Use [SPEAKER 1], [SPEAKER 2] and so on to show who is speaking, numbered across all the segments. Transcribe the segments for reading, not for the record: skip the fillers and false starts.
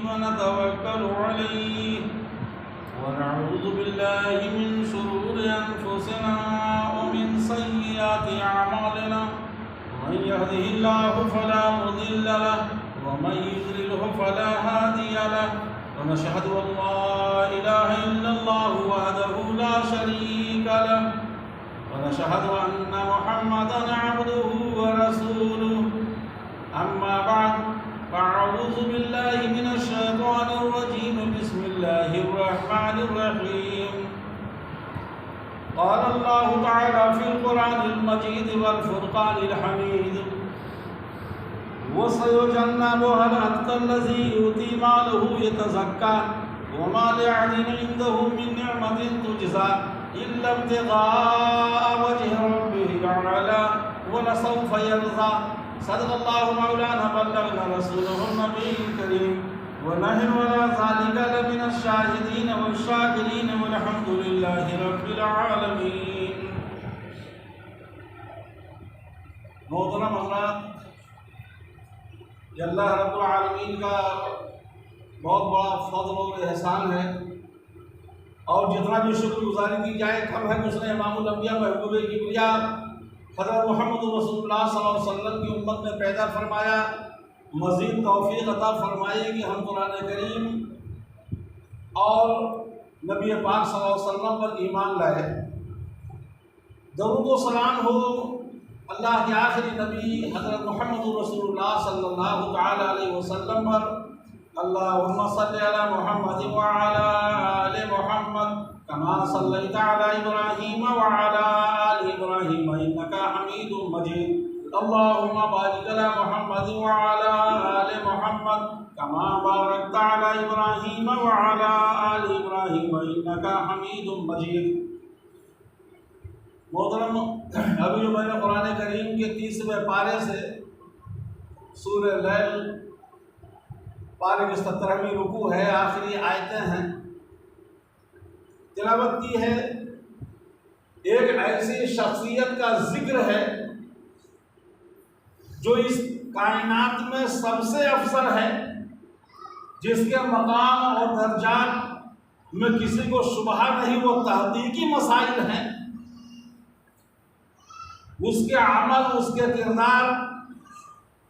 [SPEAKER 1] ونتوكل عليه ونعوذ بالله من شرور أنفسنا ومن سيئات أعمالنا من يهده الله فلا مضل له ومن يضلله فلا هادي له ونشهد أن لا إله إلا الله وحده لا شريك له ونشهد أن محمدا عبده ورسوله أما بعد فأعوذ بالله من الشيطان الرجيم بسم الله الرحمن الرحيم قال الله تعالى في القرآن المجيد والفرقان الحميد وسيجنبها الأتقى الذي يؤتي ماله يتزكى وما لأحد عنده من نعمة تجزى إلا ابتغاء وجه ربه الأعلى ولسوف يرضى صدق الله مولانا بلغنا رسوله النبي الكريم ونحن على ذلك لمن الشاهدين والشاكرين والحمد لله رب العالمين. محترم حضرات، یہ اللہ رب العالمین کا بہت بڑا فضل اور احسان ہے، اور جتنا بھی شکر گزاری کی جائے کم ہے کہ اس نے امام الانبیاء محبوب کبریا حضرت محمد رسول اللہ صلی اللہ علیہ وسلم کی امت میں پیدا فرمایا، مزید توفیق عطا فرمائے کہ ہم قرآن کریم اور نبی پاک صلی اللہ علیہ وسلم پر ایمان لائے۔ درود و سلام ہو اللہ کے آخری نبی حضرت محمد رسول اللہ صلی اللہ تعالی علیہ وسلم پر۔ اللہم صلی علی محمد وعلی آل محمد کما صلیت علی ابراہیم وعلی آل ابراہیم انکا حمید مجید۔ اللہم بارک علی محمد وعلی آل محمد کما بارکت علی ابراہیم وعلی آل ابراہیم انکا حمید مجید۔ محترم، ابھی جو میں نے قرآن کریم کے 30ویں پارے سے سورہ لیل پارے کی 17ویں رکوع ہے، آخری آیتیں ہیں، تلاوت کی ہے۔ ایک ایسی شخصیت کا ذکر ہے جو اس کائنات میں سب سے افضل ہے، جس کے مقام اور درجات میں کسی کو شبہ نہیں، وہ تحقیقی مسائل ہیں۔ اس کے عمل، اس کے کردار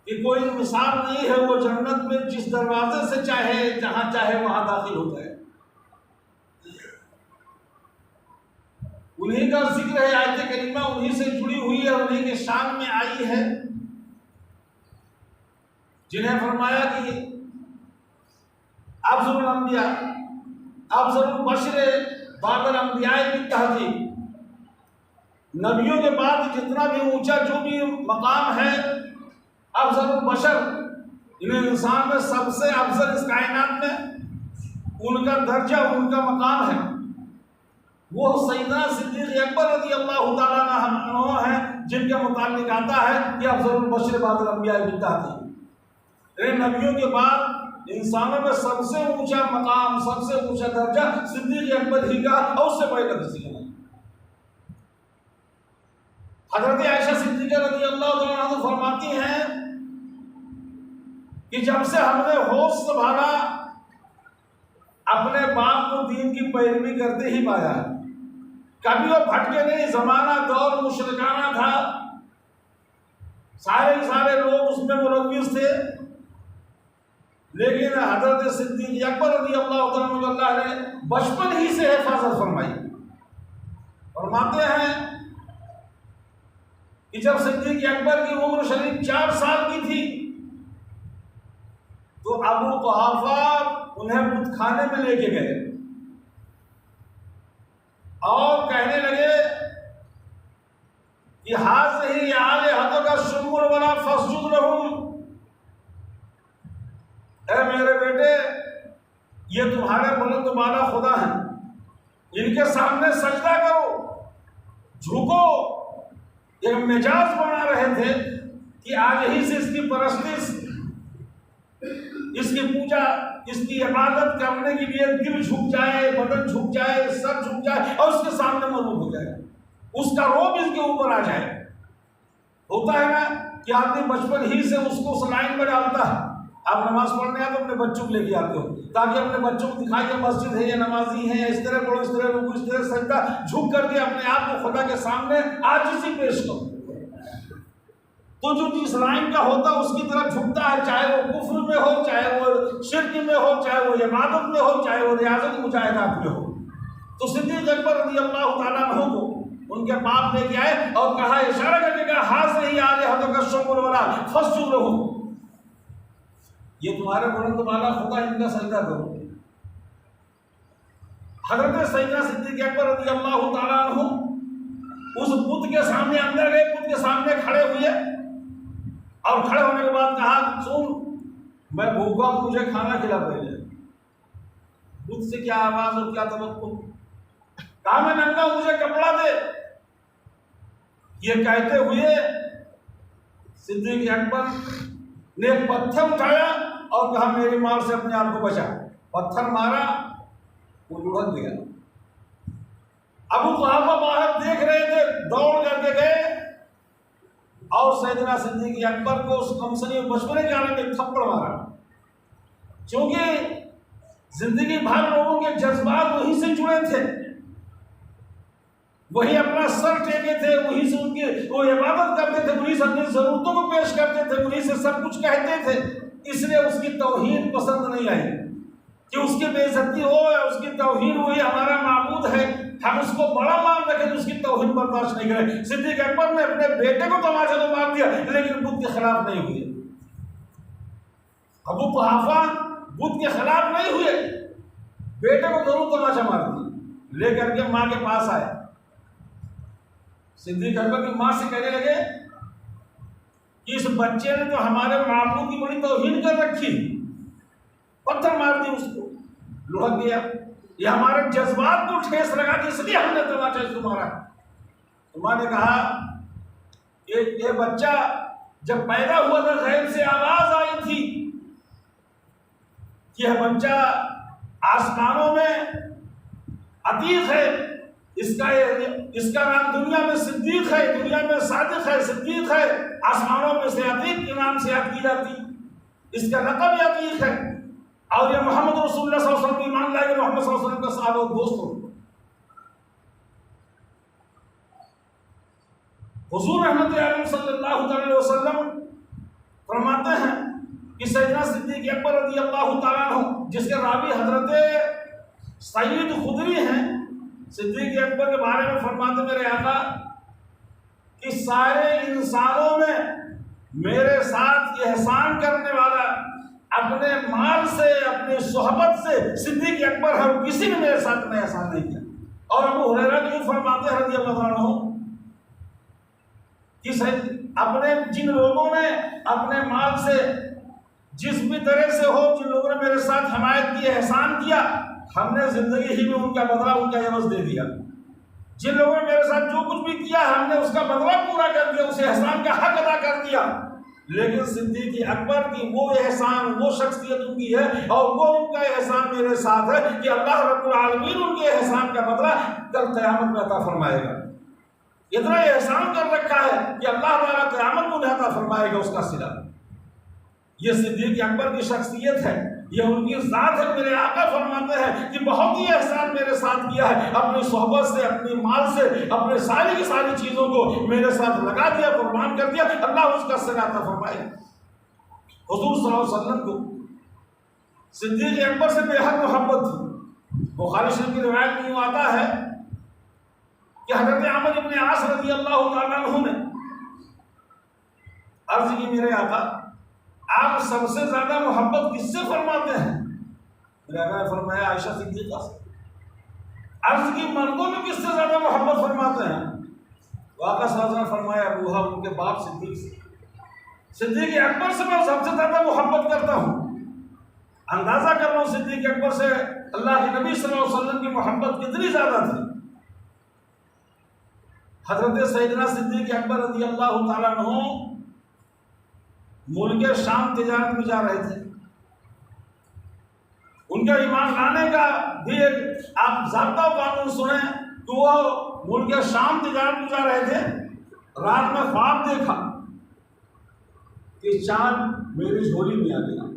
[SPEAKER 1] کی کوئی مثال نہیں ہے۔ وہ جنت میں جس دروازے سے چاہے، جہاں چاہے وہاں داخل ہوتا ہے۔ انہی کا ذکر ہے، آیت کریمہ انہی سے جڑی ہوئی ہے، انہی کے شان میں آئی ہے، جنہیں فرمایا کہ افضل الانبیاء، افضل البشر بعد الانبیاء بالتحقیق، نبیوں کے بعد جتنا بھی اونچا جو بھی مقام ہے، افضل البشر، انہیں انسان میں سب سے افضل اس کائنات میں ان کا درجہ، ان کا مقام ہے، وہ سیدنا صدیق اکبر رضی اللہ تعالیٰ عنہ ہیں، جن کے متعلق آتا ہے کہ افضل البشر بعد الانبیاء بالتحقیق، نبیوں کے بعد انسانوں میں سب سے اونچا مقام، سب سے اونچا درجہ صدیق اکبر ہی کا، اور اس سے پہلے کسی کا نہیں۔ حضرت عائشہ صدیقہ رضی اللہ تعالیٰ عنہ فرماتی ہیں کہ جب سے ہم نے ہوش سنبھالا، اپنے باپ کو دین کی پیروی کرتے ہی پایا، کبھی وہ بھٹکے نہیں۔ زمانہ دور مشرکانہ تھا، سارے لوگ اس میں ملوث تھے، لیکن حضرت صدیق اکبر رضی اللہ تعالیٰ عنہ اللہ نے بچپن ہی سے حفاظت فرمائی۔ فرماتے ہیں کہ جب صدیق اکبر کی عمر شریف 4 سال کی تھی تو ابو قحافہ انہیں بت خانے میں لے کے گئے اور کہنے لگے کہ ہٰذِهِ آلِهَتُكَ شُمْرٌ وَلَا فَاسْجُدْ لَهُمْ، اے میرے بیٹے، یہ تمہارے بلند بالا خدا ہیں، ان کے سامنے سجدہ کرو، جھکو۔ ایک مجاز بنا رہے تھے کہ آج ہی سے اس کی پرستش، اس کی پوجا، اس کی عبادت کرنے کے لیے دل جھک جائے، بدن جھک جائے، سر جھک جائے اور اس کے سامنے مغلوب ہو جائے، اس کا روب اس کے اوپر آ جائے۔ ہوتا ہے نا کہ آدمی بچپن ہی سے اس کو سلائن میں ڈالتا ہے آپ نماز پڑھنے آتے تو اپنے بچوں کو لے کے آتے ہو تاکہ اپنے بچوں کو دکھائیں کہ مسجد ہے، یہ نمازی ہے، اس طرح پڑھو، اس طرح رکوع، اس طرح سجدہ، جھک کر کے اپنے آپ کو خدا کے سامنے عاجزی پیش کرو۔ تو جو جس لائن کا ہوتا ہے اس کی طرف جھکتا ہے، چاہے وہ کفر میں ہو، چاہے وہ شرک میں ہو، چاہے وہ عبادت میں ہو، چاہے وہ ریاضت مجاہدات میں ہو۔ تو صدیق اکبر رضی اللہ تعالیٰ عنہ کو ان کے باپ لے کے آئے اور کہا، اشارہ کر کے کہا، حاذہ آلہۃک الشمس والقمر فاسجدوا لہ، یہ تمہارے بلند بالا خدا، ان کا سجدہ کرو۔ حضرت سیدنا صدیق اکبر رضی اللہ تعالیٰ عنہ اس بت کے سامنے اندر گئے، بت کے سامنے کھڑے ہوئے اور کھڑے ہونے کے بعد کہا، سن میں بھوکا ہوں، مجھے کھانا کھلا پہلے۔ بت سے کیا آواز اور کیا توقع، کہا میں ننگا ہوں، مجھے کپڑا دے۔ یہ کہتے ہوئے صدیق اکبر نے ایک پتھر اٹھایا اور کہا میری مار سے اپنے آپ کو بچا۔ پتھر مارا، وہ لڑک گیا۔ ابو قحافہ باہر دیکھ رہے تھے، دوڑ کر کے گئے اور سیدنا صدیق اکبر کو اس کمسنی بچپنے کے عالم میں تھپڑ مارا۔ چونکہ زندگی بھر لوگوں کے جذبات وہیں سے جڑے تھے، وہی اپنا سر ٹیکے تھے، وہی سے ان کی وہ عبادت کرتے تھے، وہی سے اپنی ضرورتوں کو پیش کرتے تھے، وہی سے سب کچھ کہتے تھے۔ اس لیے اس کی توہین پسند نہیں آئی کہ اس کی بے عزتی ہو یا اس کی توہین، وہی ہمارا معبود ہے، ہم اس کو بڑا مان رکھیں تو اس کی توہین برداشت نہیں کریں۔ صدیق اکبر نے اپنے بیٹے کو تماچا تو مار دیا لیکن بت کے خلاف نہیں ہوئے۔ ابو قحافہ بت کے خلاف نہیں ہوئے، بیٹے کو ضرور تماچا مار دیا، لے کر کے ماں کے پاس آئے۔ صدیق اکبر کی ماں سے کہنے لگے کہ اس بچے نے تو ہمارے معبود کی بڑی توہین کر رکھی، پتھر مار دی، اس کو لڑک گیا، یہ ہمارے جذبات کو ٹھیس لگا کہ اس لیے ہم نے تماچا اس کو مارا۔ ماں نے کہا کہ یہ بچہ جب پیدا ہوا تھا غیب سے آواز آئی تھی کہ یہ بچہ آسمانوں میں عتیق ہے، اس کا نام دنیا میں صدیق ہے، دنیا میں صادق ہے، صدیق ہے، آسمانوں میں سے عتیق کے نام سے یاد کی جاتی، اس کا لقب عتیق ہے، اور یہ محمد رسول اللہ صلی اللہ علیہ وسلم ایمان لائے کہ محمد صلی اللہ علیہ وسلم کا صحابہ و دوست ہو۔ حضور رحمت عالم صلی اللہ علیہ وسلم فرماتے ہیں کہ سیدنا صدیق اکبر رضی اللہ تعالیٰ عنہ، جس کے راوی حضرت سعید خدری ہیں، صدیق اکبر کے بارے میں فرماتے میرے آقا کہ سارے انسانوں میں میرے ساتھ احسان کرنے والا اپنے مال سے، اپنی صحبت سے صدیق اکبر ہے، کسی نے میرے ساتھ میں احسان نہیں کیا۔ اور ابو ہریرہ بھی فرماتے ہیں رضی اللہ عنہ کہ اپنے جن لوگوں نے اپنے مال سے جس بھی طرح سے ہو، جن لوگوں نے میرے ساتھ حمایت کی، احسان کیا، ہم نے زندگی ہی میں ان کا بدلہ، ان کا عوض دے دیا۔ جن لوگوں نے میرے ساتھ جو کچھ بھی کیا، ہم نے اس کا بدلہ پورا کر دیا، اس احسان کا حق ادا کر دیا۔ لیکن صدیق اکبر کی وہ احسان، وہ شخصیت ان کی ہے اور وہ ان کا احسان میرے ساتھ ہے کہ اللہ رب العالمین ان کے احسان کا بدلہ کل قیامت میں عطا فرمائے گا۔ اتنا احسان کر رکھا ہے کہ اللہ تعالیٰ قیامت کو عطا فرمائے گا اس کا صلہ۔ یہ صدیق اکبر کی شخصیت ہے، یہ ان کی ذات ہے۔ میرے آقا فرماتے ہیں کہ بہت ہی احسان میرے ساتھ کیا ہے، اپنی صحبت سے، اپنی مال سے، اپنے ساری کی ساری چیزوں کو میرے ساتھ لگا دیا، قربان کر دیا، اللہ اس کا صلہ عطا فرمائے۔ حضور صلی اللہ علیہ وسلم کو صدیق اکبر سے بے حد محبت تھی۔ بخاری شریف کی روایت میں یوں آتا ہے کہ حضرت عمرو بن عاص رضی اللہ تعالیٰ عنہ نے عرض کی میرے آقا آپ سب سے زیادہ محبت کس سے فرماتے ہیں؟ میرے آقا نے فرمایا عائشہ صدیقہ سے۔ عرض کی مردوں میں کس سے زیادہ محبت فرماتے ہیں؟ آقا صلی اللہ علیہ وسلم نے فرمایا ابوہا، ان کے باپ صدیق سے۔ صدیق اکبر سے میں سب سے زیادہ محبت کرتا ہوں۔ اندازہ کر رہا ہوں صدیق اکبر سے اللہ کے نبی صلی اللہ علیہ وسلم کی محبت کتنی زیادہ تھی۔ حضرت سیدنا صدیق اکبر رضی اللہ تعالیٰ عنہ ملک شام تجارت میں جا رہے تھے۔ ان کا ایمان لانے کا بھی ایک آپ ضابطہ و قانون سنیں تو وہ ملک شام تجارت میں جا رہے تھے۔ رات میں خواب دیکھا کہ چاند میری جھولی میں آ گیا۔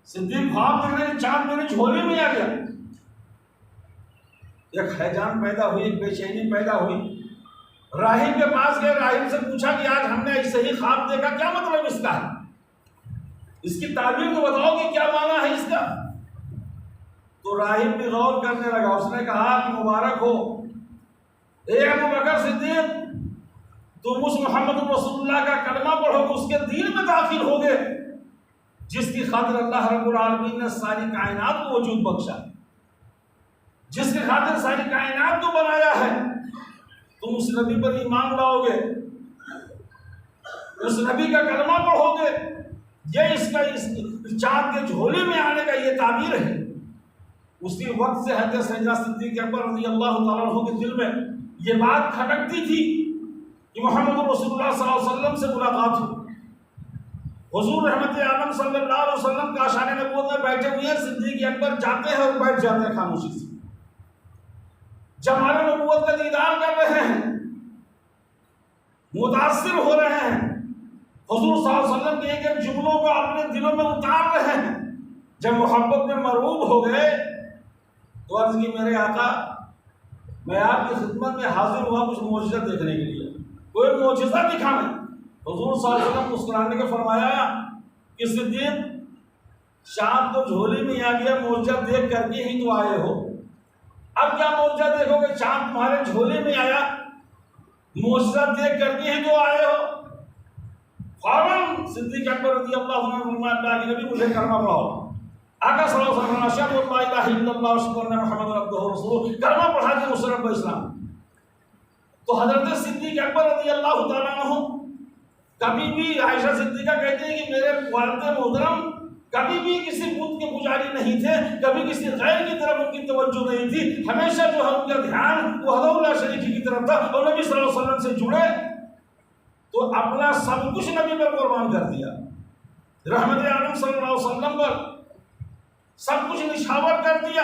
[SPEAKER 1] صدیق خواب دیکھ رہے چاند میری جھولی میں آ گیا. ایک حیران پیدا ہوئی، ایک بے چینی پیدا ہوئی. راہب کے پاس گئے، راہب سے پوچھا کہ آج ہم نے ایسے ہی خواب دیکھا، کیا مطلب اس کا ہے؟ اس کی تعبیر تو بتاؤ کہ کیا معنی ہے اس کا؟ تو راہب بھی غور کرنے لگا. اس نے کہا کہ مبارک ہو اے ابو بکر صدیق، تم اس محمد رسول اللہ کا کلمہ پڑھو گے، اس کے دین میں داخل ہوگے جس کی خاطر اللہ رب العالمین نے ساری کائنات کو وجود بخشا، جس کی خاطر ساری کائنات کو بنایا ہے. تم اس نبی پر ایمان لاؤ گے، اس نبی کا کلمہ پڑھو گے. یہ اس کا چاند کے جھولے میں آنے کا یہ تعبیر ہے. اسی وقت سے حضرت سیدنا صدیق اکبر رضی اللہ تعالیٰ عنہ کے دل میں یہ بات کھٹکتی تھی کہ محمد رسول اللہ صلی اللہ علیہ وسلم سے ملاقات ہو. حضور رحمت عالم صلی اللہ علیہ وسلم کا شان نبوت میں بیٹھے ہوئے ہیں، صدیق اکبر جاتے ہیں اور بیٹھ جاتے ہیں خاموشی سے، جمال نبوت کا دیدار کر رہے ہیں، متاثر ہو رہے ہیں، حضور صلی اللہ علیہ وسلم کے ایک ایک جملوں کو اپنے دلوں میں اتار رہے ہیں. جب محبت میں مرغوب ہو گئے تو عرض کی میرے آقا میں آپ کی خدمت میں حاضر ہوا کچھ معجزہ دیکھنے کے لیے، کوئی معجزہ دکھائیں. حضور صلی اللہ علیہ وسلم مسکرانے کے فرمایا کہ صدیق شام تو جھولی میں آ گیا، معجزہ دیکھ کر کے ہی تو آئے ہو، اب کیا معجزہ دیکھو گے؟ چاند تمہارے جھولی میں آیا، معجزہ دیکھ کر کے ہی تو آئے ہو. فوراً صدیق اکبر رضی اللہ عنہ فرمایا اللہ کے نبی مجھے کلمہ پڑھاؤ. آقا صلی اللہ علیہ وسلم اشہد ان لا الہ الا اللہ واشہد ان محمد عبدہ ورسولہ، کلمہ پڑھا کے مسلم اسلام. تو حضرت صدیق اکبر رضی اللہ تعالیٰ عنہ کبھی بھی، عائشہ صدیقہ کہتے ہیں کہ میرے والد محترم کبھی بھی کسی بت کے پجاری نہیں تھے، کبھی کسی غیر کی طرف ان کی توجہ نہیں تھی، ہمیشہ جو ہے ان کا دھیان وحدہ لا شریک کی طرف تھا. اور نبی صلی اللہ علیہ وسلم سے جڑے تو اپنا سب کچھ نبی پر قربان کر دیا، رحمت عالم صلی اللہ علیہ وسلم پر سب کچھ نچھاور کر دیا.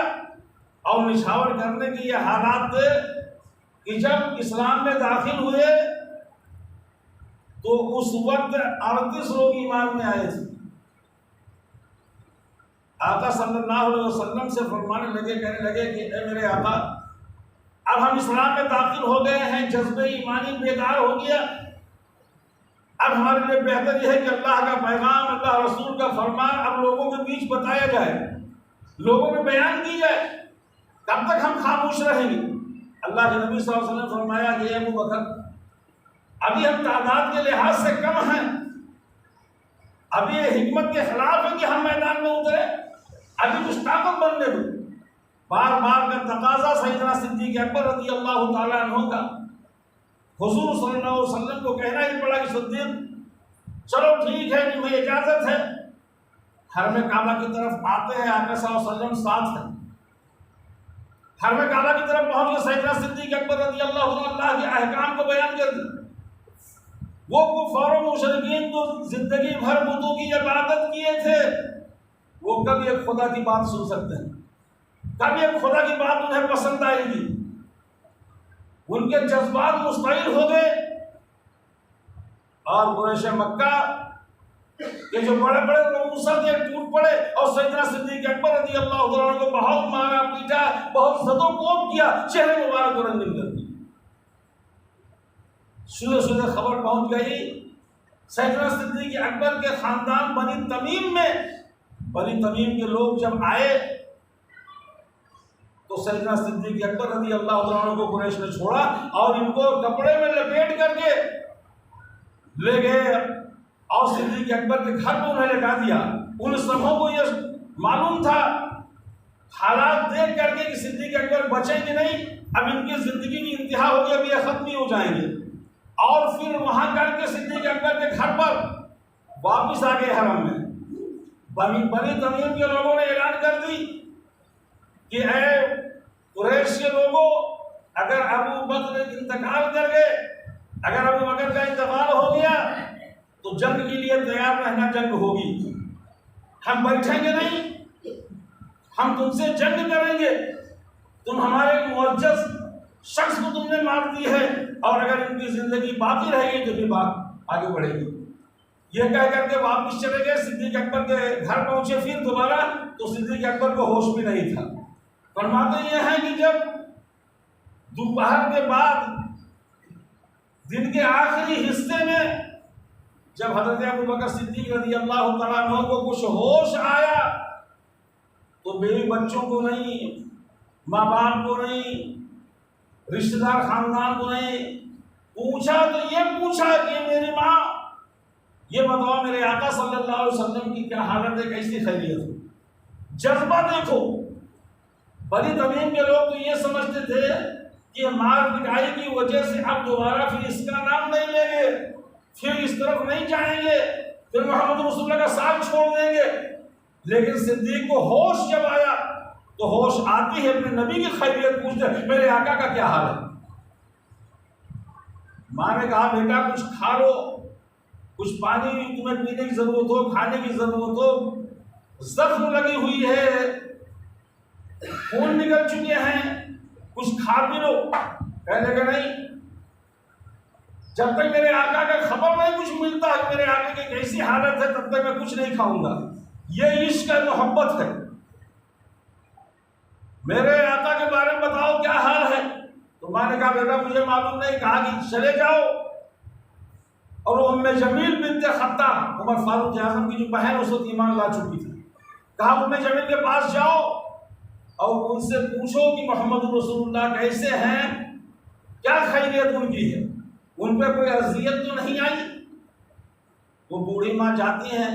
[SPEAKER 1] اور نچھاور کرنے کے یہ حالات تھے کہ جب اسلام میں داخل ہوئے تو اس وقت 38 لوگ ایمان میں آئے تھے. آقا صلی اللہ علیہ وسلم سے فرمانے لگے، کہنے لگے کہ اے میرے آقا اب ہم اسلام میں داخل ہو گئے ہیں، جذبہ ایمانی بیدار ہو گیا، اب ہمارے لیے بہتر یہ ہے کہ اللہ کا پیغام، اللہ رسول کا فرمان اب لوگوں کے بیچ بتایا جائے، لوگوں میں بیان کی جائے. کب تک ہم خاموش رہیں گے؟ اللہ کے نبی صلی اللہ علیہ وسلم نے فرمایا کہ ابو بکر ابھی ہم تعداد کے لحاظ سے کم ہیں، ابھی یہ حکمت کے خلاف ہے کہ ہم میدان میں اترے، ابھی کچھ طاقت بننے دو. بار بار کا تقاضا سیدنا صدیق اکبر رضی اللہ تعالیٰ عنہ کا حضور صلی اللہ علیہ وسلم کو کہنا ہی پڑا کہ صدیق چلو ٹھیک ہے، تمہیں اجازت ہے. حرم کعبہ کی طرف آتے ہیں، آقا صلی اللہ علیہ وسلم ساتھ ہیں. حرم کعبہ کی طرف پہنچ کے سیدنا صدیق اکبر رضی اللہ عنہ اللہ کے احکام کو بیان کر دیا. وہ کفار و مشرکین تو زندگی بھر بتوں کی عبادت کیے تھے، وہ کبھی ایک خدا کی بات سن سکتے ہیں، کبھی ایک خدا کی بات انہیں پسند آئے گی. ان کے جذبات مستعد ہو گئے اور قریش مکہ کے جو بڑے بڑے رؤسا تھے ٹوٹ پڑے اور سیدنا صدیق اکبر رضی اللہ عنہ کو بہت مارا پیٹا، بہت زد و کوب کیا، چہرے مبارک کو رنگین کر دیا. سوئے سوئے خبر پہنچ گئی سیدنا صدیق اکبر کے خاندان بنی تمیم میں. بنی تمیم کے لوگ جب آئے تو سیدنا صدیق اکبر رضی اللہ عنہ کو قریش نے چھوڑا اور ان کو کپڑے میں لپیٹ کر کے لے گئے اور صدیق اکبر کے گھر کو انہیں لٹا دیا. ان سبوں کو یہ معلوم تھا حالات دیکھ کر کے کہ صدیق اکبر بچیں گے نہیں، اب ان کی زندگی کی انتہا ہوگی، اب یہ ختم ہی ہو جائیں گے. اور پھر وہاں کر کے صدیق اکبر کے گھر پر واپس آ گئے حرم میں. بنی تمیم کے لوگوں نے اعلان کر دی کہ اے قریش کے لوگوں، اگر ابو بکر انتقال کر گئے، اگر ابو بکر کا انتقال ہو گیا تو جنگ کے لیے تیار رہنا، جنگ ہوگی، ہم بیٹھیں گے نہیں، ہم تم سے جنگ کریں گے. تم ہمارے معزز شخص کو تم نے مار دی ہے اور اگر ان کی زندگی باقی رہے گی تو پھر بات آگے بڑھے گی. یہ کہہ کر کے واپس چلے گئے، صدیق اکبر کے گھر پہنچے پھر دوبارہ تو صدیق اکبر کو ہوش بھی نہیں تھا۔ فرماتے یہ ہیں کہ جب دوپہر کے بعد دن کے آخری حصے میں جب حضرت ابوبکر صدیق رضی اللہ تعالیٰ عنہ کو کچھ ہوش آیا تو بیوی بچوں کو نہیں، ماں باپ کو نہیں، رشتہ دار خاندان کو نہیں پوچھا، تو یہ پوچھا کہ میری ماں یہ بتاؤ میرے آقا صلی اللہ علیہ وسلم کی کیا حالت ہے، کیسی خیریت ہے۔ جذبہ دیکھو، بنی تمیم کے لوگ تو یہ سمجھتے تھے کہ مار پٹائی کی وجہ سے اب دوبارہ پھر اس کا نام نہیں لیں گے، پھر اس طرف نہیں جائیں گے، پھر محمد رسول اللہ کا ساتھ چھوڑ دیں گے۔ لیکن صدیق کو ہوش جب آیا تو ہوش آتی ہے اپنے نبی کی خیریت پوچھتے، میرے آقا کا کیا حال ہے۔ ماں نے کہا بیٹا کچھ کھا لو، کچھ پانی تمہیں پینے کی ضرورت ہو، کھانے کی ضرورت ہو، زخم لگی ہوئی ہے، خون نکل چکے ہیں، کچھ کھا پی لو۔ کہنے لگا نہیں، جب تک میرے آقا کا خبر نہیں کچھ ملتا ہے میرے آقا کی کیسی حالت ہے تب تک میں کچھ نہیں کھاؤں گا۔ یہ عشق ہے، محبت ہے۔ میرے آقا کے بارے میں بتاؤ کیا حال ہے۔ تو ماں نے کہا بیٹا مجھے معلوم نہیں، کہا کہ چلے جاؤ، اور وہ ام جمیل بنت خطاب، عمر فاروق اعظم کی جو بہن اس وقت ایمان لا چکی تھی، کہا ام جمیل کے پاس جاؤ اور ان سے پوچھو کہ محمد رسول اللہ کیسے ہیں، کیا خیریت ان کی ہے، ان پہ کوئی اذیت تو نہیں آئی۔ وہ بوڑھی ماں جاتی ہیں،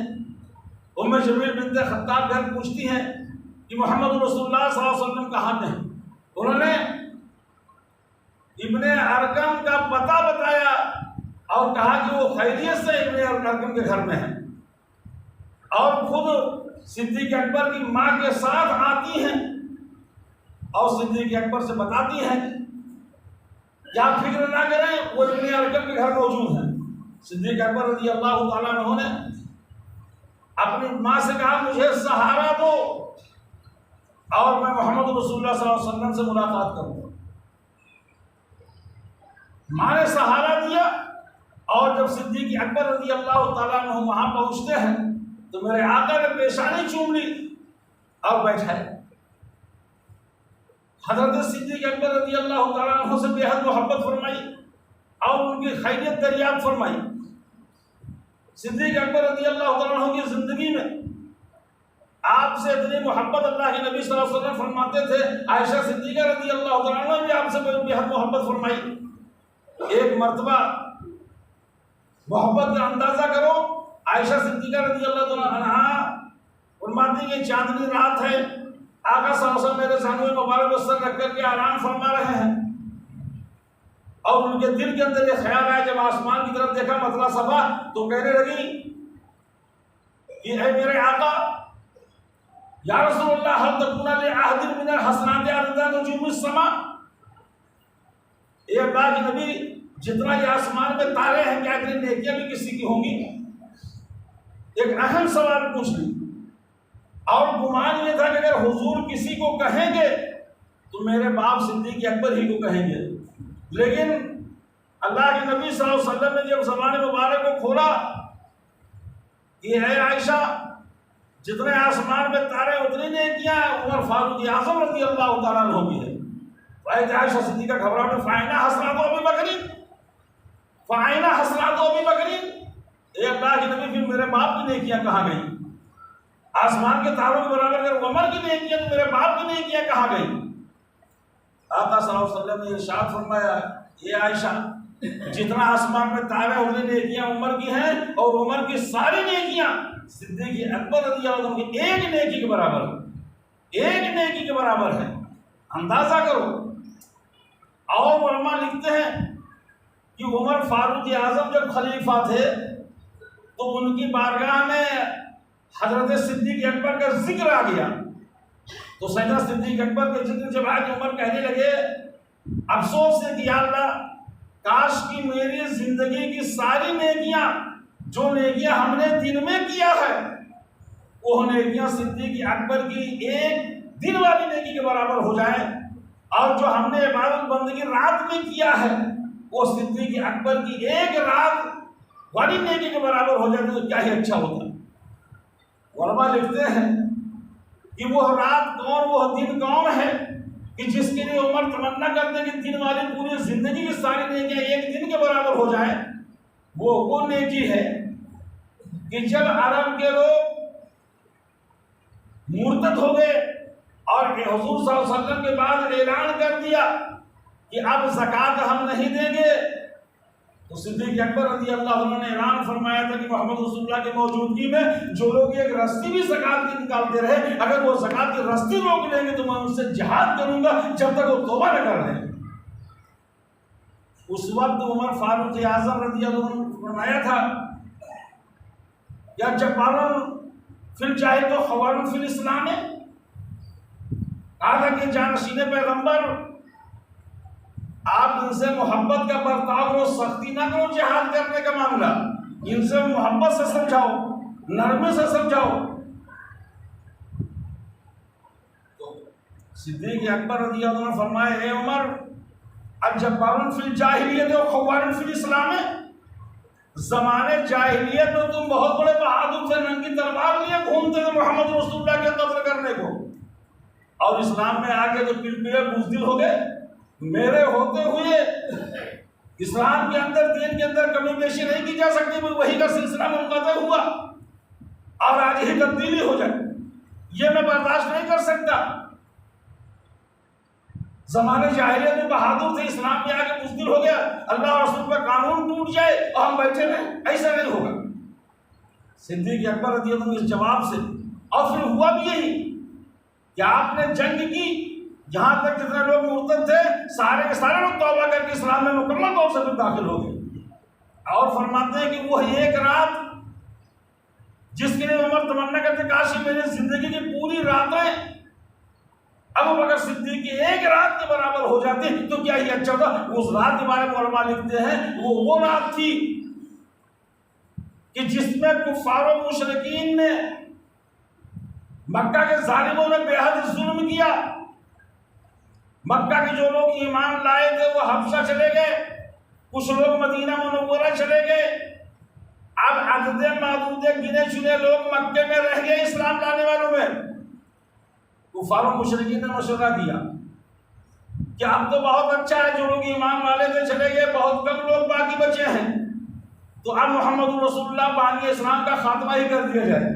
[SPEAKER 1] ام جمیل بنت خطاب گھر پوچھتی ہیں کہ محمد رسول اللہ صلی اللہ علیہ وسلم کہاں ہیں۔ انہوں نے ابن ارقم کا پتہ بتایا اور کہا کہ وہ خیریت سے ابن ارقم کے گھر میں ہیں، اور خود صدیق اکبر کی ماں کے ساتھ آتی ہیں اور صدیق اکبر سے بتاتی ہیں کیا فکر نہ کریں، وہ ابن ارقم کے گھر موجود ہیں۔ صدیق اکبر رضی اللہ تعالیٰ عنہ نے اپنی ماں سے کہا مجھے سہارا دو اور میں محمد رسول اللہ صلی اللہ علیہ وسلم سے ملاقات کروں۔ ماں نے سہارا دیا، اور جب صدیق اکبر رضی اللہ تعالیٰ عنہ وہاں پہنچتے ہیں تو میرے آقا نے پیشانی چوم لی اور بیٹھائے۔ حضرت صدیق اکبر رضی اللہ تعالیٰ عنہ سے بے حد محبت فرمائی اور ان کی خیریت دریافت فرمائی۔ صدیق اکبر رضی اللہ تعالیٰ عنہ کی زندگی میں آپ سے اتنی محبت اللہ کے نبی صلی اللہ علیہ وسلم فرماتے تھے، عائشہ صدیقہ رضی اللہ تعالیٰ عنہ بھی آپ سے بے حد محبت فرمائی۔ ایک مرتبہ محبت کا اندازہ کرو، عائشہ صدیقہ رضی اللہ تعالیٰ عنہ فرماتی کہ چاندنی رات ہے، آقا صلی اللہ علیہ وسلم میرے سامنے مبارک بستر رکھ کر کے آرام فرما رہے ہیں، اور ان کے دل کے اندر یہ خیال آیا، جب آسمان کی طرف دیکھا مطلع صفا تو کہنے لگی کہ اے میرے آقا یا رسول اللہ حل تکون لعہد من الحسنات عدد نجوم السماء، اے اللہ کے نبی جتنا یہ آسمان میں تارے ہیں کیا اتنی نیکیاں بھی کسی کی ہوں گی؟ ایک اہم سوال پوچھ لی، اور گمان یہ تھا کہ اگر حضور کسی کو کہیں گے تو میرے باپ صدیق اکبر ہی کو کہیں گے، لیکن اللہ کے نبی صلی اللہ علیہ وسلم نے جب زبان مبارک کو کھولا کہ اے عائشہ جتنے آسمان میں تارے اتنی نیکیاں عمر فاروق اعظم رضی اللہ تعالیٰ عنہ کی ہے، عائشہ صدیقہ گھبراہٹ فائنہ حسنات ابی بکر، فائنہ حسنات ابی بکر، اے اللہ کے نبی پھر میرے باپ کی نیکیاں کہاں گئی؟ آسمان کے تاروں کے برابر اگر عمر کی نیکیاں تو میرے باپ کی نیکیاں کہاں گئی؟ آقا صلی اللہ علیہ وسلم نے ارشاد فرمایا اے عائشہ جتنا آسمان میں تارے اتنی نیکیاں عمر کی ہیں، اور عمر کی ساری نیکیاں صدیق اکبر رضی اللہ عنہ کی ایک نیکی کے برابر ہے، ایک نیکی کے برابر ہے۔ اندازہ کرو۔ اور علماء لکھتے ہیں کہ عمر فاروق اعظم جب خلیفہ تھے تو ان کی بارگاہ میں حضرت صدیق اکبر کا ذکر آ گیا، تو سیدنا صدیق اکبر کے ذکر جب آج عمر کہنے لگے افسوس ہے کہ یا اللہ کاش کی میری زندگی کی ساری نیکیاں جو نیکیاں ہم نے دن میں کیا ہے وہ نیکیاں صدیق اکبر کی ایک دن والی نیکی کے برابر ہو جائیں، اور جو ہم نے عبادت بندگی رات میں کیا ہے وہ صدیق اکبر کی ایک رات والی نیکی کے برابر ہو جاتے تو کیا ہی اچھا ہوتا۔ علماء لکھتے ہیں کہ وہ رات کون، وہ دن کون ہے کہ جس کے لیے عمر تمنا کرتے ہیں کہ دن والی پوری زندگی کی ساری نیکیاں ایک دن کے برابر ہو جائیں۔ وہ نیکی ہے کہ جب عرب کے لوگ مرتد ہو گئے اور حضور صلی اللہ علیہ وسلم کے بعد اعلان کر دیا کہ اب زکوٰۃ ہم نہیں دیں گے، تو صدیق اکبر رضی اللہ عنہ نے اعلان فرمایا تھا کہ محمد رسول اللہ کی موجودگی میں جو لوگ ایک رستی بھی زکوٰۃ کی نکالتے رہے، اگر وہ زکوٰۃ کی رستی روک لیں گے تو میں ان سے جہاد کروں گا جب تک وہ توبہ نہ کر لیں۔ اس وقت عمر فاروق اعظم رضی اللہ عنہ نے فرمایا تھا یا جبارن فی الجاہلیہ و خوارن فی الاسلام، کہا تھا کہ جانشین پیغمبر آپ ان سے محبت کا برتاؤ کرو، سختی نہ کرو جہاد کرنے کا معاملہ، ان سے محبت سے سمجھاؤ، نرمی سے سمجھاؤ۔ تو صدیق اکبر رضی اللہ عنہ نے فرمایا اے عمر الجبارون فی الجاہلیت و خوارن فی الاسلام، زمانے جاہلیت میں تم بہت بڑے بہادر تھے، ننگی تلوار لیے گھومتے تھے محمد رسول اللہ کے قتل کرنے کو، اور اسلام میں آ کے تو پلپلے بزدل ہو گئے۔ میرے ہوتے ہوئے اسلام کے اندر، دین کے اندر کمی بیشی نہیں کی جا سکتی، وہی کا سلسلہ منقطع ہوا اور آج ہی تبدیلی ہو جائے، یہ میں برداشت نہیں کر سکتا۔ زمانے جاہلیت میں بہادر تھے، اسلام میں آ کے بزدل ہو گیا، اللہ اور رسول کا قانون ٹوٹ جائے اور ہم بیٹھے رہیں، ایسا نہیں ہوگا۔ صدیق اکبر رضی اللہ عنہ اس جواب سے، اور پھر ہوا بھی یہی کہ آپ نے جنگ کی، جہاں تک جتنے لوگ مرتد تھے سارے کے سارے لوگ توبہ کر کے اسلام میں مکمل طور سے داخل ہو گئے، اور فرماتے ہیں کہ وہ ایک رات جس کے لیے عمر تمنا کرتے کاش میری زندگی کی پوری راتیں ابو بکر صدیق کی ایک رات کے برابر ہو جاتی تو کیا یہ اچھا ہوتا۔ اس رات کے بارے میں علماء لکھتے ہیں وہ رات تھی کہ جس میں کفار و مشرکین نے، مکہ کے ظالموں نے بے حد ظلم کیا، مکہ کے جو لوگ ایمان لائے تھے وہ حبشہ چلے گئے، کچھ لوگ مدینہ منورہ چلے گئے، اب عدد معدود گنے چنے لوگ مکے میں رہ گئے اسلام لانے والوں میں۔ کفار و مشرکین نے مشورہ دیا کہ اب تو بہت اچھا ہے، جو لوگ ایمان والے تھے چلے گئے، بہت کم لوگ باقی بچے ہیں، تو اب محمد رسول اللہ بانی اسلام کا خاتمہ ہی کر دیا جائے۔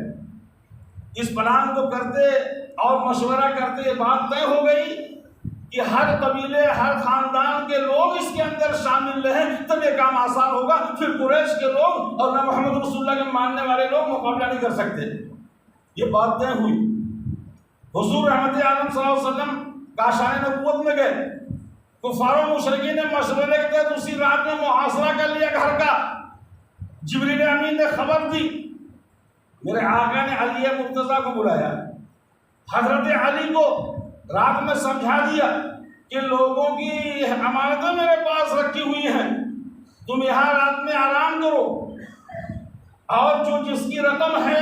[SPEAKER 1] اس پلان کو کرتے اور مشورہ کرتے یہ بات طے ہو گئی کہ ہر قبیلے، ہر خاندان کے لوگ اس کے اندر شامل رہیں، تب یہ کام آسان ہوگا، پھر قریش کے لوگ اور نہ محمد رسول اللہ کے ماننے والے لوگ مقابلہ نہیں کر سکتے۔ یہ بات طے ہوئی، حضور رحمت عالم صلی اللہ علیہ وسلم کاشان نبوت میں گئے، کفار و مشرکین نے مشورے کے تحت اسی رات میں محاصرہ کر لیا گھر کا۔ جبریل امین نے خبر دی، میرے آقا نے علی مرتضیٰ کو بلایا، حضرت علی کو رات میں سمجھا دیا کہ لوگوں کی امانتیں میرے پاس رکھی ہوئی ہیں، تم یہاں رات میں آرام کرو، اور جو جس کی رقم ہے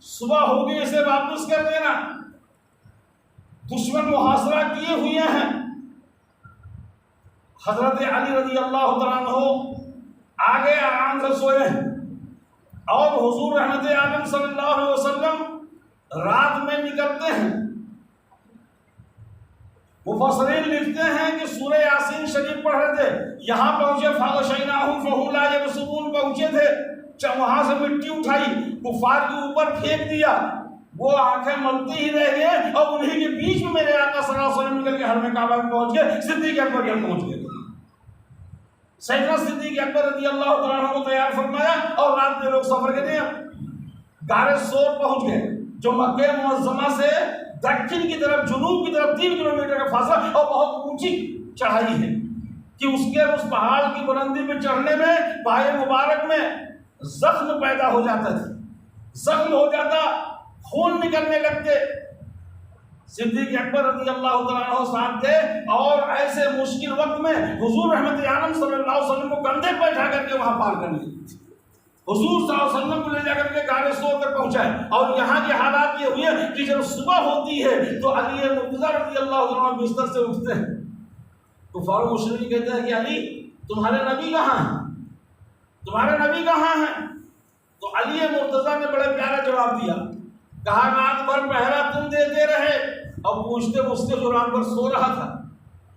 [SPEAKER 1] صبح ہوگی اسے واپس کر دینا، دشمن محاصرہ کیے ہوئے ہیں۔ حضرت علی رضی اللہ تعالیٰ عنہ آگے آرام سے سوئے ہیں، اور حضور رحمت عالم صلی اللہ علیہ وسلم رات میں نکلتے ہیں۔ مفسرین لکھتے ہیں کہ سورہ یاسین شریف پڑھ رہے تھے، یہاں پہنچے فَغَشَيْنَاهُمْ فَهُمْ لَا يَبْصِرُونَ پہنچے تھے، وہاں سے مٹی اٹھائی، کفار کے اوپر پھینک دیا، وہ آنکھیں ملتے ہی رہ گئے، اور انہی کے بیچ میں میرے آقا صلی اللہ علیہ وسلم نکل کے حرم کعبہ میں پہنچ گئے، صدیق اکبر یہاں پہنچ گئے۔ سیدنا صدیق اکبر رضی اللہ تعالیٰ عنہ کو تیار فرمایا، اور رات میں لوگ سفر کے لیے غار سور پہنچ گئے، جو مکہ معظمہ سے دکن کی طرف، جنوب کی طرف 3 کلومیٹر کا فاصلہ اور بہت اونچی چڑھائی ہے کہ اس پہاڑ کی بلندی پہ چڑھنے میں پائے مبارک میں زخم پیدا ہو جاتا تھا، زخم ہو جاتا، خون نکلنے لگتے۔ صدیق اکبر رضی اللہ تعالیٰ عنہ ساتھ تھے، اور ایسے مشکل وقت میں حضور رحمت عالم صلی اللہ علیہ وسلم کو کندھے پہ اٹھا کر کے وہاں پار کر لی، حضور صلی اللہ علیہ وسلم کو لے جا کر کے غار سور تک پہنچائے۔ اور یہاں کے حالات یہ ہوئے کہ جب صبح ہوتی ہے تو علی مرتضیٰ رضی اللہ عنہ بستر سے اٹھتے ہیں، کفار و مشرکین کہتے ہیں کہ علی تمہارے نبی کہاں ہیں؟ تمہارے نبی کہاں ہیں؟ تو علی مرتضیٰ نے بڑے پیارا جواب دیا، کہا رات بھر پہرا تم دیتے رہے اور پوچھتے مجھتے جو رات بھر سو رہا تھا،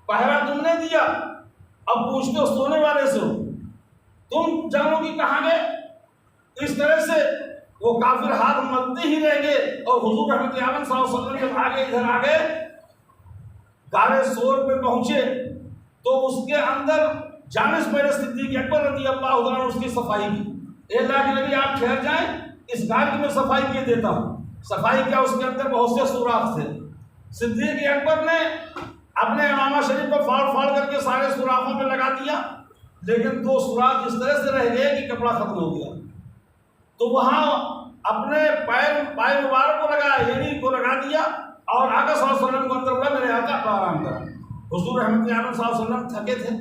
[SPEAKER 1] پہرا تم نے دیا، اب پوچھتے ہو سونے والے سے ہو، تم جانو گی کہاں گئے؟ اس طرح سے وہ کافر ہاتھ ملتے ہی رہ گئے اور حضور رحمت عالم صلی اللہ علیہ وسلم جب آگے ادھر آگے غار سور پہ پہنچے تو اس کے اندر جانب میرے صدیق اکبر رضی اللہ عنہ اس کی صفائی کی، اللہ کے نبی آپ ٹھہر جائیں، اس غار کی میں صفائی کیے دیتا ہوں۔ صفائی کیا؟ اس کے اندر بہت سے سوراخ تھے، صدیق اکبر نے اپنے امامہ شریف کو پھاڑ پھاڑ کر کے سارے سوراخوں پہ لگا دیا، لیکن دو سوراخ اس طرح سے رہ گئے کہ کپڑا ختم ہو گیا، تو وہاں اپنے پائے مبارک کو لگایا، یعنی کو لگا دیا، اور آقا صلی اللہ علیہ وسلم کو اندر بولا میرے آقا آپ آرام کرا۔ حضور رحمت عالم صلی اللہ علیہ وسلم تھکے تھے،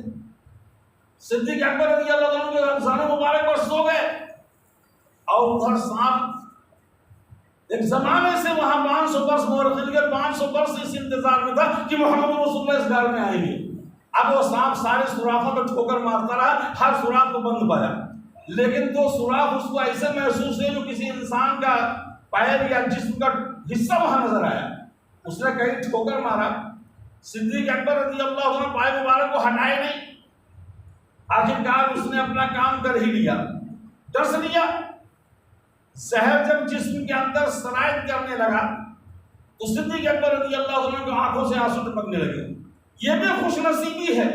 [SPEAKER 1] صدیق اکبر رضی اللہ عنہ کے رمضان مبارک پر سو گئے، اور ادھر سانپ ایک زمانے سے وہاں 500 برس مورخین کے 500 برس اس انتظار میں تھا کہ محمد رسول اللہ اس گھر میں آئیں گے۔ اب وہ سانپ سارے سوراخوں پہ ٹھوکر مارتا رہا، ہر سوراخ کو بند پایا، لیکن دو سوراخ اس کو ایسے محسوس ہوئے جو کسی انسان کا پیر یا جسم کا حصہ وہاں نظر آیا، اس نے کہیں ٹھوکر مارا، صدیق اکبر رضی اللہ عنہ پائے مبارک کو ہٹائے نہیں، آخرکار اس نے اپنا کام کر ہی لیا، ڈس لیا۔ زہر جب جسم کے اندر سرایت کرنے لگا تو صدیق اکبر رضی اللہ عنہ کی آنکھوں سے آنسو ٹپکنے لگے۔ یہ بھی خوش نصیبی ہے،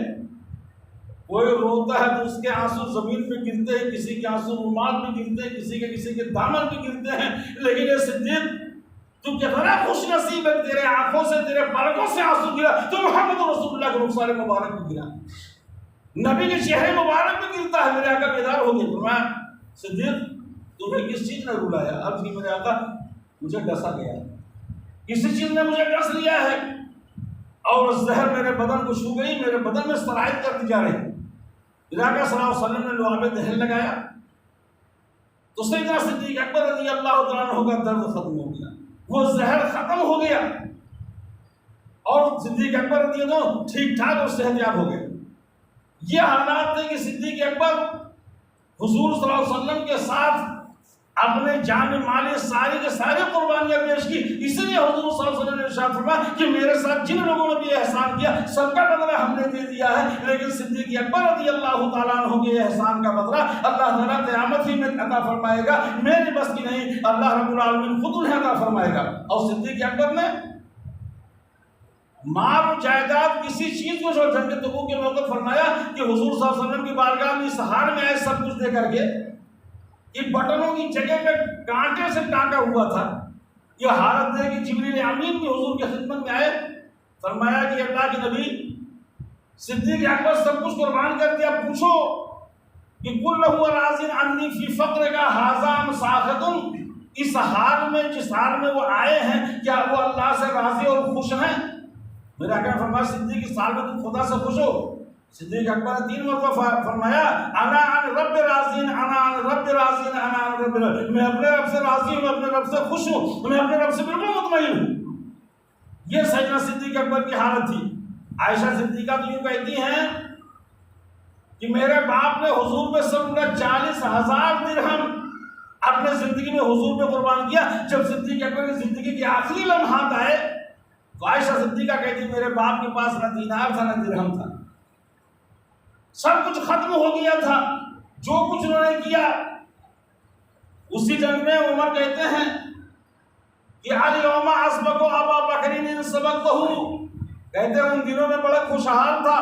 [SPEAKER 1] کوئی روتا ہے تو اس کے آنسو زمین پہ گرتے ہیں، کسی کے آنسو رومال پہ گرتے ہیں، کسی کے دامن پہ گرتے ہیں، لیکن یہ صدیق تو کتنا خوش نصیب ہے، تیرے آنکھوں سے تیرے پلکوں سے آنسو گرا تو محمد رسول اللہ کے رخسار مبارک پہ گرا، نبی کے چہرے مبارک پہ گرتا ہے۔ میرے آقا بیدار ہو گئے، فرمایا صدیق تمہیں کس چیز نے رلایا؟ عرض کی میرے آقا مجھے ڈسا گیا، کسی چیز نے مجھے ڈس لیا ہے اور زہر میرے بدن کو چھو گئی، میرے بدن میں سرایت کرتی جا رہی۔ علاقہ صلی اللہ علیہ وسلم نے لعاب دہن لگایا تو سیدنا صدیق اکبر رضی اللہ تعالیٰ عنہ کا درد ختم ہو گیا، وہ زہر ختم ہو گیا اور صدیق اکبر رضی اللہ عنہ ٹھیک ٹھاک اور صحت یاب ہو گئے۔ یہ حالات تھے کہ صدیق اکبر حضور صلی اللہ علیہ وسلم کے ساتھ اپنے جان مال ساری کے سارے قربانیاں پیش کی، اس لیے حضور صلی اللہ علیہ وسلم نے ارشاد فرمایا کہ میرے ساتھ جن لوگوں نے بھی احسان کیا سب کا بدلہ ہم نے دے دیا ہے، لیکن صدیق اکبر رضی اللہ تعالیٰ عنہ کے احسان کا بدلہ اللہ تعالیٰ قیامت ہی میں عطا فرمائے گا، میری بس کی نہیں، اللہ رب العالمین خود انہیں عطا فرمائے گا۔ اور صدیق اکبر نے مال و جائیداد کسی چیز کو جو جنگ تبوک کے موقع فرمایا کہ حضور صلی اللہ علیہ وسلم کی بارگاہ میں اس حال میں آئے سب کچھ دے کر کے کہ بٹنوں کی جگہ پہ کانٹے سے ٹانکا ہوا تھا، یہ حالت ہے کہ جبریل امین بھی حضور کی خدمت میں آئے، فرمایا کہ اللہ کے نبی صدیق اکبر سب کچھ قربان کر دیا، پوچھو کہ کل هو راض عنی فی فقر کا ھذا مساخط، اس حال میں جس حال میں وہ آئے ہیں کیا وہ اللہ سے راضی اور خوش ہیں؟ میرا آقا نے فرمایا صدیق اس حال میں تم خدا سے خوش ہو؟ صدیق اکبر نے 3 مرتبہ فرمایا انا عن رب راضین، انا عن رب راضین، انا عن رب راضین، میں اپنے رب سے راضی ہوں، میں اپنے رب سے خوش ہوں، میں اپنے رب سے بالکل مطمئن ہوں۔ یہ سیدنا صدیق اکبر کی حالت تھی۔ عائشہ صدیقہ تو یوں کہتی ہیں کہ میرے باپ نے حضور پہ سب 40,000 درہم اپنے زندگی میں حضور پہ قربان کیا۔ جب صدیق اکبر کی زندگی کے آخری لمحات آئے تو عائشہ صدیقہ کہتی میرے باپ کے پاس نہ دینار تھا نہ درہم تھا، سب کچھ ختم ہو گیا تھا، جو کچھ انہوں نے کیا۔ اسی جنگ میں عمر کہتے ہیں کہ الیوم اسبق ابا بکر ان سبقته، کہتے ہیں ان دنوں میں بڑا خوشحال تھا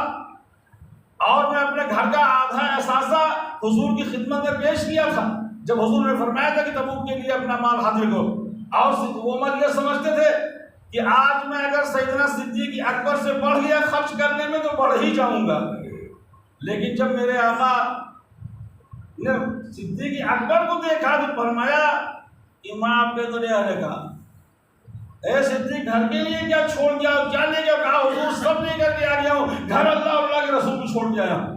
[SPEAKER 1] اور میں اپنے گھر کا آدھا اثاثہ حضور کی خدمت میں پیش کیا تھا جب حضور نے فرمایا تھا کہ تبوک کے لیے اپنا مال حاضر کرو، اور عمر یہ سمجھتے تھے کہ آج میں اگر سیدنا صدیق اکبر سے بڑھ گیا خرچ کرنے میں تو بڑھ ہی جاؤں گا۔ لیکن جب میرے آقا نے صدیق اکبر کو دیکھا تو فرمایا امام کے تو لے کا اے صدیق گھر کے لیے کیا چھوڑ گیا، کیا لے گیا؟ کہا حضور سب لے کر کے آ گیا ہوں، گھر اللہ کے رسول کو چھوڑ کے آیا ہوں،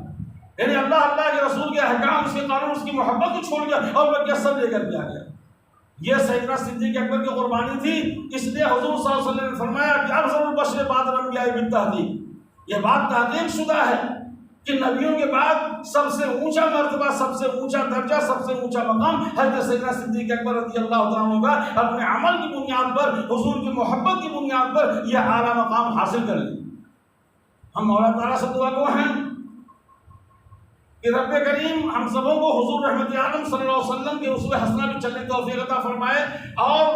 [SPEAKER 1] یعنی اللہ کے رسول کے احکام، اس کے قانون، اس کی محبت کو چھوڑ گیا اور میں کیا سب لے کر کے آ گیا۔ یہ سیدنا صدیق اکبر کی قربانی تھی، اس لیے حضور صلی اللہ علیہ وسلم نے فرمایا کہ افضل البشر بعد الانبیاء بالتحقیق، یہ بات تحقیق شدہ ہے کہ نبیوں کے بعد سب سے اونچا مرتبہ، سب سے اونچا درجہ، سب سے اونچا مقام حضرت سیدنا صدیق اکبر رضی اللہ تعالیٰ عنہ کا اپنے عمل کی بنیاد پر، حضور کی محبت کی بنیاد پر یہ اعلیٰ مقام حاصل کر لیں۔ ہم مولا تعالیٰ سے دعا گو ہیں کہ رب کریم ہم سبوں کو حضور رحمت عالم صلی اللہ علیہ وسلم کے اسوہ حسنہ پہ چلنے کی توفیق عطا فرمائے اور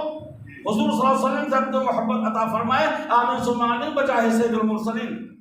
[SPEAKER 1] حضور صلی اللہ علیہ وسلم سے اپنے محبت عطا فرمائے۔ آمین ثم آمین بجاہ سید المرسلین۔